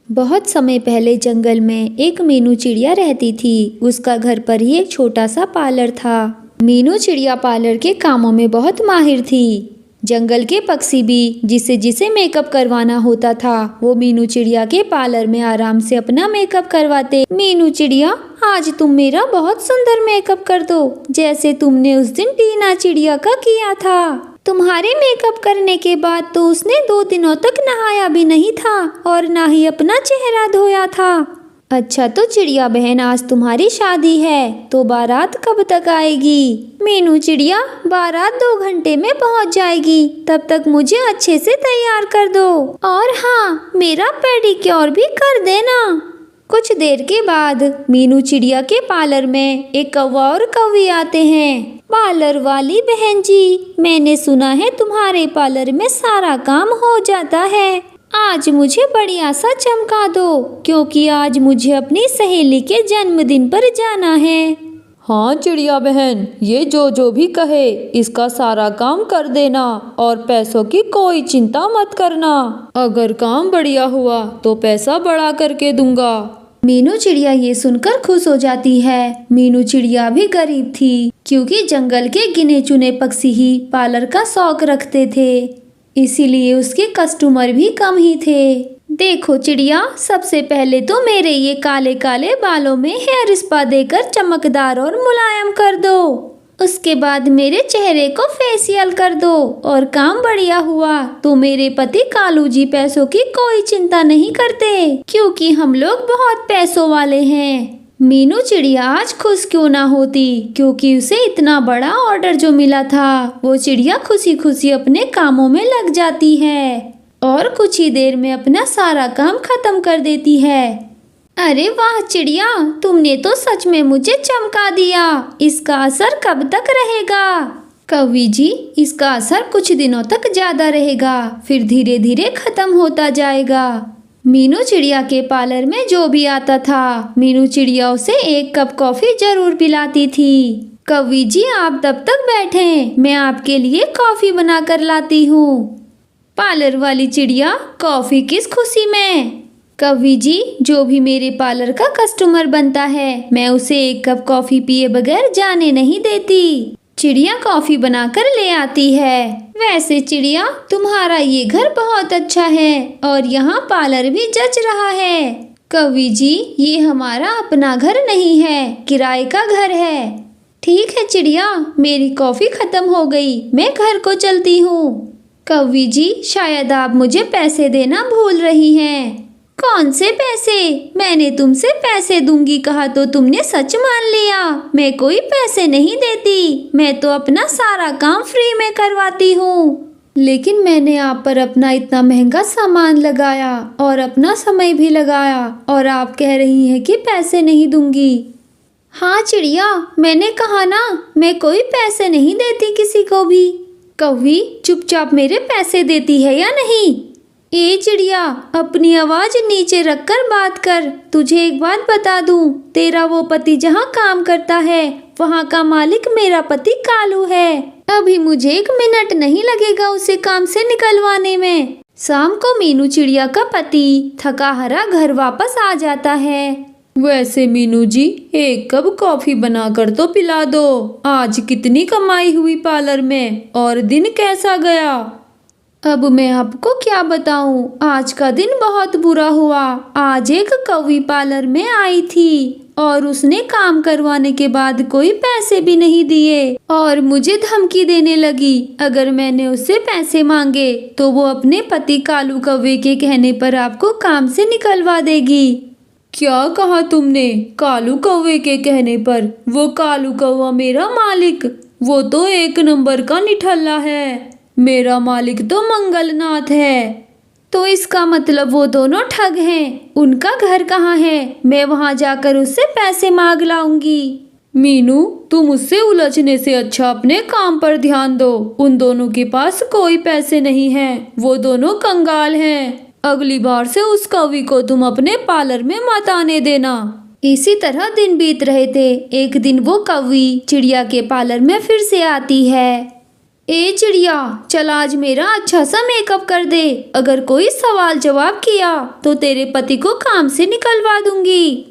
बहुत समय पहले जंगल में एक मीनू चिड़िया रहती थी। उसका घर पर ही एक छोटा सा पार्लर था। मीनू चिड़िया पार्लर के कामों में बहुत माहिर थी। जंगल के पक्षी भी जिसे जिसे मेकअप करवाना होता था वो मीनू चिड़िया के पार्लर में आराम से अपना मेकअप करवाते। मीनू चिड़िया, आज तुम मेरा बहुत सुंदर मेकअप कर दो, जैसे तुमने उस दिन टीना चिड़िया का किया था। तुम्हारे मेकअप करने के बाद तो उसने 2 दिनों तक नहाया भी नहीं था और ना ही अपना चेहरा धोया था। अच्छा तो चिड़िया बहन, आज तुम्हारी शादी है तो बारात कब तक आएगी? मीनू चिड़िया, बारात 2 घंटे में पहुंच जाएगी, तब तक मुझे अच्छे से तैयार कर दो। और हाँ, मेरा पेडिक्योर भी कर देना। कुछ देर के बाद मीनू चिड़िया के पार्लर में एक कौवा और कौवी आते हैं। पार्लर वाली बहन जी, मैंने सुना है तुम्हारे पार्लर में सारा काम हो जाता है। आज मुझे बढ़िया सा चमका दो, क्योंकि आज मुझे अपनी सहेली के जन्मदिन पर जाना है। हाँ चिड़िया बहन, ये जो भी कहे इसका सारा काम कर देना और पैसों की कोई चिंता मत करना। अगर काम बढ़िया हुआ तो पैसा बढ़ा करके दूंगा। मीनू चिड़िया ये सुनकर खुश हो जाती है। मीनू चिड़िया भी गरीब थी, क्योंकि जंगल के गिने चुने पक्षी ही पार्लर का शौक रखते थे, इसीलिए उसके कस्टमर भी कम ही थे। देखो चिड़िया, सबसे पहले तो मेरे ये काले काले बालों में हेयर स्पा देकर चमकदार और मुलायम कर दो। उसके बाद मेरे चेहरे को फेशियल कर दो, और काम बढ़िया हुआ तो मेरे पति कालू जी पैसों की कोई चिंता नहीं करते, क्योंकि हम लोग बहुत पैसों वाले हैं। मीनू चिड़िया आज खुश क्यों ना होती, क्योंकि उसे इतना बड़ा ऑर्डर जो मिला था। वो चिड़िया खुशी खुशी अपने कामों में लग जाती है और कुछ ही देर में अपना सारा काम खत्म कर देती है। अरे वाह चिड़िया, तुमने तो सच में मुझे चमका दिया। इसका असर कब तक रहेगा? कौवी जी, इसका असर कुछ दिनों तक ज्यादा रहेगा, फिर धीरे धीरे खत्म होता जाएगा। मीनू चिड़िया के पार्लर में जो भी आता था, मीनू चिड़िया उसे 1 कप कॉफी जरूर पिलाती थी। कौवी जी, आप तब तक बैठें, मैं आपके लिए कॉफी बना कर लाती हूँ। पार्लर वाली चिड़िया, कॉफी किस खुशी में? कौवी जी, जो भी मेरे पार्लर का कस्टमर बनता है, मैं उसे 1 कप कॉफी पिए बगैर जाने नहीं देती। चिड़िया कॉफी बनाकर ले आती है। वैसे चिड़िया, तुम्हारा ये घर बहुत अच्छा है और यहाँ पार्लर भी जच रहा है। कौवी जी, ये हमारा अपना घर नहीं है, किराए का घर है। ठीक है चिड़िया, मेरी कॉफी खत्म हो गई, मैं घर को चलती हूँ। कौवी जी, शायद आप मुझे पैसे देना भूल रही हैं। कौन से पैसे? मैंने तुमसे पैसे दूंगी कहा तो तुमने सच मान लिया। मैं कोई पैसे नहीं देती, मैं तो अपना सारा काम फ्री में करवाती हूँ। लेकिन मैंने आप पर अपना इतना महंगा सामान लगाया और अपना समय भी लगाया, और आप कह रही हैं कि पैसे नहीं दूंगी। हाँ चिड़िया, मैंने कहा ना, मैं कोई पैसे नहीं देती किसी को भी। कौवी, चुपचाप मेरे पैसे देती है या नहीं? ए चिड़िया, अपनी आवाज नीचे रखकर बात कर। तुझे एक बात बता दूं, तेरा वो पति जहाँ काम करता है, वहाँ का मालिक मेरा पति कालू है। अभी मुझे 1 मिनट नहीं लगेगा उसे काम से निकलवाने में। शाम को मीनू चिड़िया का पति थका हारा घर वापस आ जाता है। वैसे मीनू जी, 1 कप कॉफी बनाकर तो पिला दो। आज कितनी कमाई हुई पार्लर में और दिन कैसा गया? अब मैं आपको क्या बताऊं, आज का दिन बहुत बुरा हुआ। आज एक कौवी पार्लर में आई थी और उसने काम करवाने के बाद कोई पैसे भी नहीं दिए और मुझे धमकी देने लगी। अगर मैंने उससे पैसे मांगे तो वो अपने पति कालू कौवे के कहने पर आपको काम से निकलवा देगी। क्या कहा तुमने? कालू कौवे के कहने पर? वो कालू कौवा मेरा मालिक, वो तो 1 नंबर का निठल्ला है। मेरा मालिक तो मंगलनाथ है। तो इसका मतलब वो दोनों ठग हैं। उनका घर कहाँ है? मैं वहाँ जाकर उससे पैसे मांग लाऊंगी। मीनू, तुम उससे उलझने से अच्छा अपने काम पर ध्यान दो। उन दोनों के पास कोई पैसे नहीं हैं, वो दोनों कंगाल हैं। अगली बार से उस कौवी को तुम अपने पार्लर में मत आने देना। इसी तरह दिन बीत रहे थे। एक दिन वो कौवी चिड़िया के पार्लर में फिर से आती है। ए चिड़िया, चल आज मेरा अच्छा सा मेकअप कर दे। अगर कोई सवाल जवाब किया तो तेरे पति को काम से निकलवा दूंगी।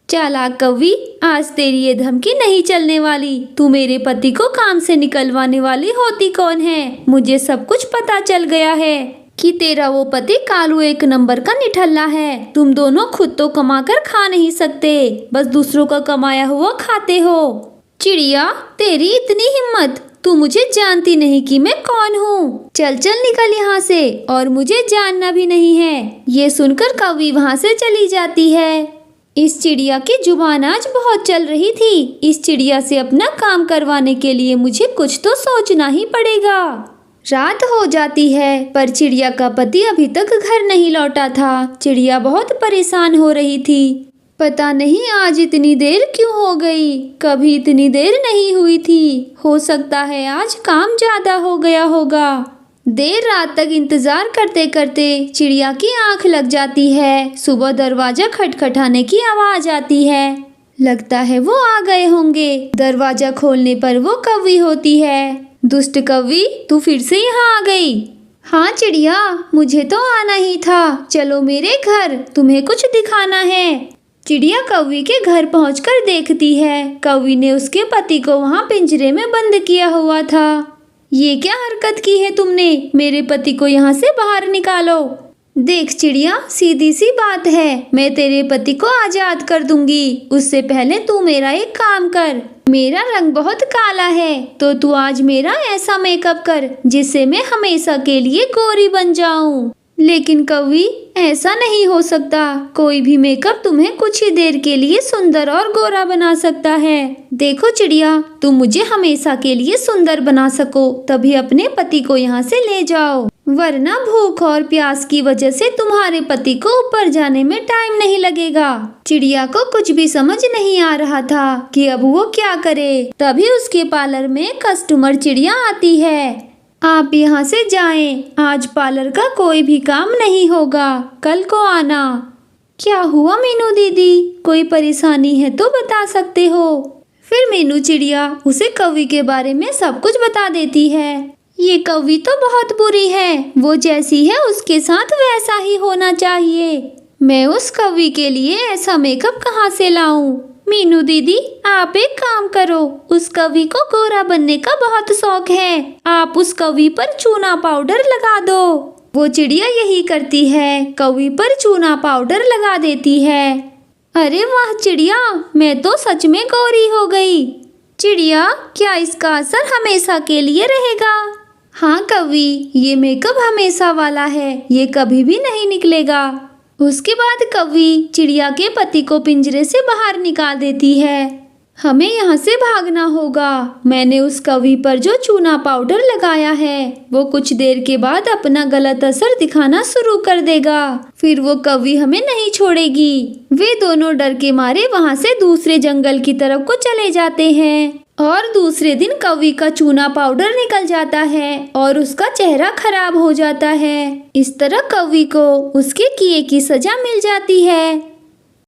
चालाक कौवी, आज तेरी ये धमकी नहीं चलने वाली। तू मेरे पति को काम से निकलवाने वाली होती कौन है? मुझे सब कुछ पता चल गया है कि तेरा वो पति कालू एक नंबर का निठल्ला है। तुम दोनों खुद तो कमा कर खा नहीं सकते, बस दूसरों का कमाया हुआ खाते हो। चिड़िया, तेरी इतनी हिम्मत! तू मुझे जानती नहीं कि मैं कौन हूँ। चल चल निकल यहाँ से, और मुझे जानना भी नहीं है। ये सुनकर कौवी वहाँ से चली जाती है। इस चिड़िया की जुबान आज बहुत चल रही थी। इस चिड़िया से अपना काम करवाने के लिए मुझे कुछ तो सोचना ही पड़ेगा। रात हो जाती है, पर चिड़िया का पति अभी तक घर नहीं लौटा था। चिड़िया बहुत परेशान हो रही थी। पता नहीं आज इतनी देर क्यों हो गई, कभी इतनी देर नहीं हुई थी। हो सकता है आज काम ज्यादा हो गया होगा। देर रात तक इंतजार करते करते चिड़िया की आंख लग जाती है। सुबह दरवाजा खटखटाने की आवाज आती है। लगता है वो आ गए होंगे। दरवाजा खोलने पर वो कौवी होती है। दुष्ट कौवी, तू फिर से यहाँ आ गई? हाँ चिड़िया, मुझे तो आना ही था। चलो मेरे घर, तुम्हें कुछ दिखाना है। चिड़िया कौवी के घर पहुंचकर देखती है कौवी ने उसके पति को वहाँ पिंजरे में बंद किया हुआ था। ये क्या हरकत की है तुमने? मेरे पति को यहाँ से बाहर निकालो। देख चिड़िया, सीधी सी बात है, मैं तेरे पति को आजाद कर दूंगी। उससे पहले तू मेरा एक काम कर। मेरा रंग बहुत काला है, तो तू आज मेरा ऐसा मेकअप कर जिससे मैं हमेशा के लिए गोरी बन जाऊं। लेकिन कौवी, ऐसा नहीं हो सकता। कोई भी मेकअप तुम्हें कुछ ही देर के लिए सुंदर और गोरा बना सकता है। देखो चिड़िया, तुम मुझे हमेशा के लिए सुंदर बना सको तभी अपने पति को यहाँ से ले जाओ, वरना भूख और प्यास की वजह से तुम्हारे पति को ऊपर जाने में टाइम नहीं लगेगा। चिड़िया को कुछ भी समझ नहीं आ रहा था कि अब वो क्या करे। तभी उसके पार्लर में कस्टमर चिड़िया आती है। आप यहाँ से जाएं, आज पार्लर का कोई भी काम नहीं होगा, कल को आना। क्या हुआ मीनू दीदी, कोई परेशानी है तो बता सकते हो। फिर मीनू चिड़िया उसे कौवी के बारे में सब कुछ बता देती है। ये कौवी तो बहुत बुरी है, वो जैसी है उसके साथ वैसा ही होना चाहिए। मैं उस कौवी के लिए ऐसा मेकअप कहाँ से लाऊं? मीनू दीदी, आप एक काम करो, उस कौवी को गोरा बनने का बहुत शौक है। आप उस कौवी पर चूना पाउडर लगा दो। वो चिड़िया यही करती है, कौवी पर चूना पाउडर लगा देती है। अरे वाह चिड़िया, मैं तो सच में गोरी हो गई। चिड़िया, क्या इसका असर हमेशा के लिए रहेगा? हाँ कौवी, ये मेकअप हमेशा वाला है, ये कभी भी नहीं निकलेगा। उसके बाद कौवी चिड़िया के पति को पिंजरे से बाहर निकाल देती है। हमें यहाँ से भागना होगा। मैंने उस कौवी पर जो चूना पाउडर लगाया है वो कुछ देर के बाद अपना गलत असर दिखाना शुरू कर देगा। फिर वो कौवी हमें नहीं छोड़ेगी। वे दोनों डर के मारे वहाँ से दूसरे जंगल की तरफ को चले जाते हैं। और दूसरे दिन कौवी का चूना पाउडर निकल जाता है और उसका चेहरा खराब हो जाता है। इस तरह कौवी को उसके किए की सजा मिल जाती है।